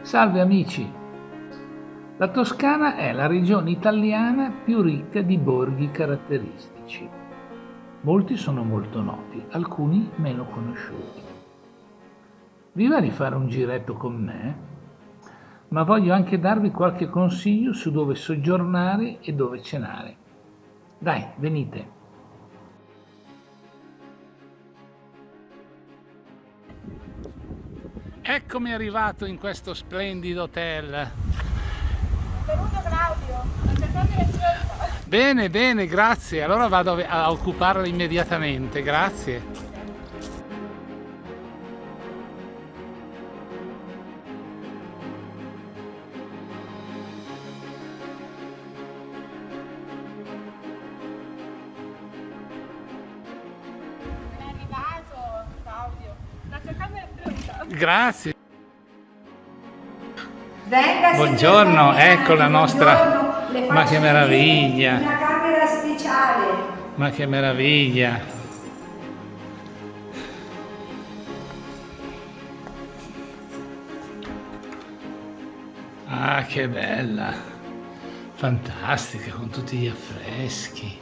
Salve amici! La Toscana è la regione italiana più ricca di borghi caratteristici. Molti sono molto noti, alcuni meno conosciuti. Vi va di fare un giretto con me? Ma voglio anche darvi qualche consiglio su dove soggiornare e dove cenare. Dai, venite! Eccomi arrivato in questo splendido hotel. Benvenuto Claudio, accettami le scelta. Bene, bene, grazie. Allora vado a occuparla immediatamente, grazie. Ben arrivato Claudio, accettami le scelta. Grazie. Venga, Buongiorno, signor ecco la nostra. buongiorno. Le Ma faccio che vedere meraviglia! una camera speciale. Ma che meraviglia! Ah, che bella! Fantastica, con tutti gli affreschi.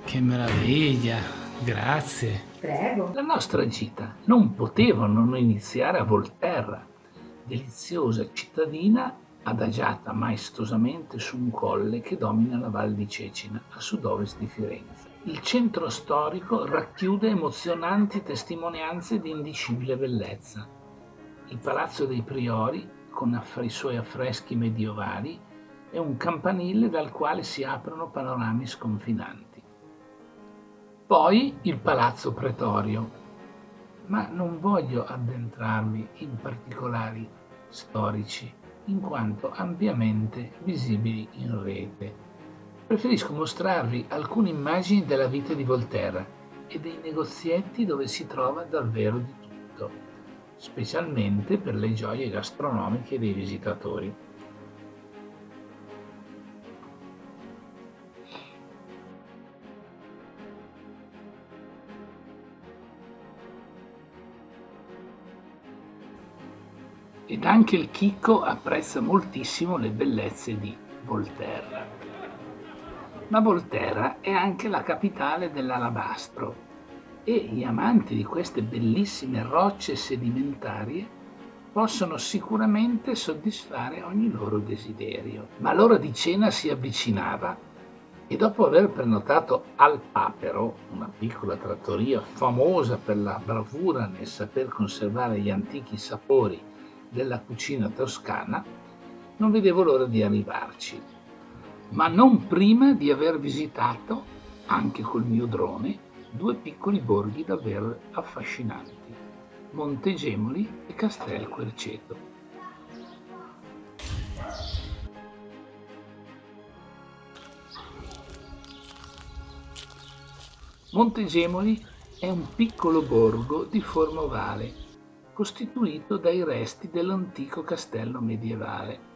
Che meraviglia! Grazie. Prego. La nostra gita non poteva non iniziare a Volterra, deliziosa cittadina adagiata maestosamente su un colle che domina la Val di Cecina, a sud-ovest di Firenze. Il centro storico racchiude emozionanti testimonianze di indicibile bellezza. Il Palazzo dei Priori, con i suoi affreschi medievali, è un campanile dal quale si aprono panorami sconfinanti. Poi il Palazzo Pretorio, ma non voglio addentrarmi in particolari storici, in quanto ampiamente visibili in rete. Preferisco mostrarvi alcune immagini della vita di Volterra e dei negozietti dove si trova davvero di tutto, specialmente per le gioie gastronomiche dei visitatori. Ed anche il chicco apprezza moltissimo le bellezze di Volterra. Ma Volterra è anche la capitale dell'alabastro e gli amanti di queste bellissime rocce sedimentarie possono sicuramente soddisfare ogni loro desiderio. Ma l'ora di cena si avvicinava e dopo aver prenotato al Papero, una piccola trattoria famosa per la bravura nel saper conservare gli antichi sapori della cucina toscana, non vedevo l'ora di arrivarci, ma non prima di aver visitato, anche col mio drone, due piccoli borghi davvero affascinanti, Montegemoli e Castel Querceto. Montegemoli è un piccolo borgo di forma ovale, costituito dai resti dell'antico castello medievale.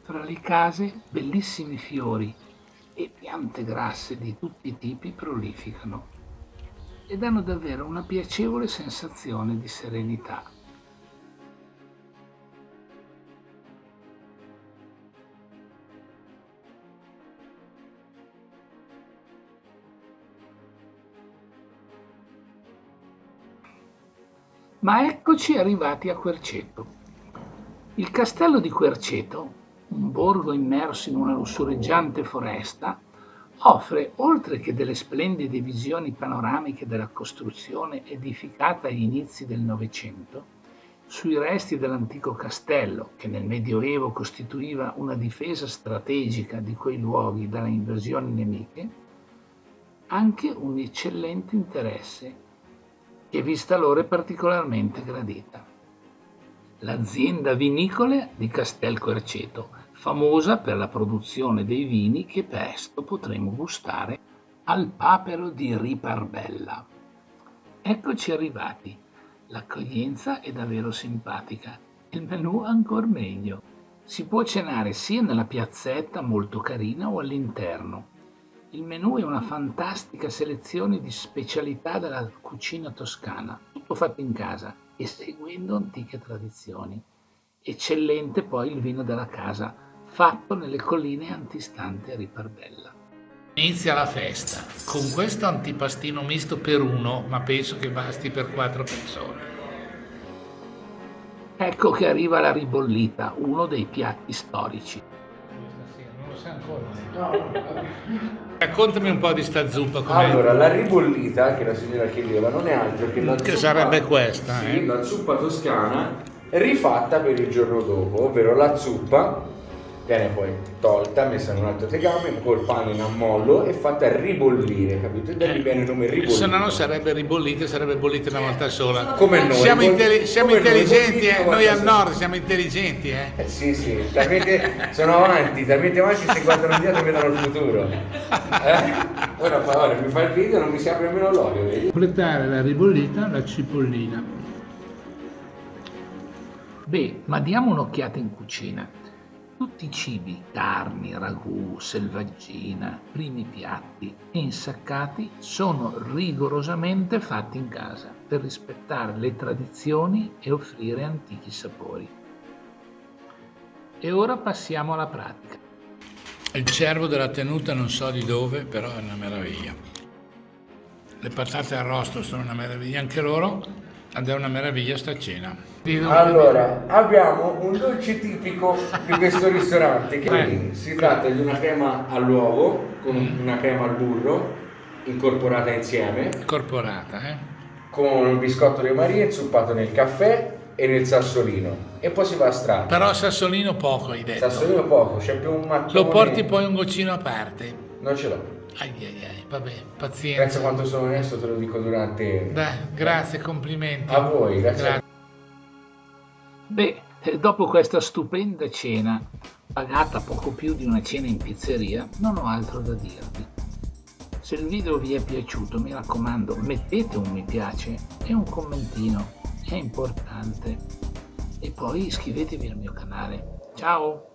Fra le case bellissimi fiori e piante grasse di tutti i tipi prolificano e danno davvero una piacevole sensazione di serenità. Ma eccoci arrivati a Querceto. Il castello di Querceto, un borgo immerso in una lussureggiante foresta, offre, oltre che delle splendide visioni panoramiche della costruzione edificata agli inizi del Novecento, sui resti dell'antico castello, che nel Medioevo costituiva una difesa strategica di quei luoghi dalle invasioni nemiche, anche un eccellente interesse che vista loro è particolarmente gradita. L'azienda vinicola di Castel Querceto, famosa per la produzione dei vini che presto potremo gustare al Papero di Riparbella. Eccoci arrivati. L'accoglienza è davvero simpatica, il menù ancor meglio. Si può cenare sia nella piazzetta molto carina o all'interno. Il menù è una fantastica selezione di specialità della cucina toscana, tutto fatto in casa e seguendo antiche tradizioni. Eccellente poi il vino della casa, fatto nelle colline antistanti a Ripardella. Inizia la festa con questo antipastino misto per uno, ma penso che basti per 4 persone. Ecco che arriva la ribollita, uno dei piatti storici. Non lo sa ancora. Raccontami un po' di sta zuppa. Com'è? Allora, la ribollita che la signora chiedeva non è altro che la Che zuppa, sarebbe questa, sì, la zuppa toscana rifatta per il giorno dopo, ovvero la zuppa viene poi tolta, messa in un altro tegame col pane in ammollo e fatta ribollire, capito? E da lì viene il nome ribollita. Se no non sarebbe ribollita, sarebbe bollita una volta sola. Come noi. Siamo Come intelligenti, noi, noi al nord siamo intelligenti, Sì, sono avanti, talmente avanti se guardano indietro vedono il futuro. Ora mi fa il video, non mi si apre nemmeno l'olio, vedi? Completare la ribollita, la cipollina. Beh, ma diamo un'occhiata in cucina. Tutti i cibi, carni, ragù, selvaggina, primi piatti e insaccati sono rigorosamente fatti in casa per rispettare le tradizioni e offrire antichi sapori. E ora passiamo alla pratica. Il cervo della tenuta non so di dove, però è una meraviglia. Le patate arrosto sono una meraviglia anche loro. Ed è una meraviglia sta cena. Allora, abbiamo un dolce tipico di questo ristorante che si tratta di una crema all'uovo con una crema al burro incorporata insieme. Con un biscotto di Maria inzuppato nel caffè e nel sassolino e poi si va a strati. Però sassolino poco hai detto. Sassolino poco, c'è più un mattone. Lo porti poi un goccino a parte. Non ce l'ho. Vabbè, pazienza. Pensa quanto sono onesto, te lo dico durante... Dai, grazie, complimenti. A voi, grazie. Beh, dopo questa stupenda cena, pagata poco più di una cena in pizzeria, non ho altro da dirvi. Se il video vi è piaciuto, mi raccomando, mettete un mi piace e un commentino, è importante. E poi iscrivetevi al mio canale. Ciao!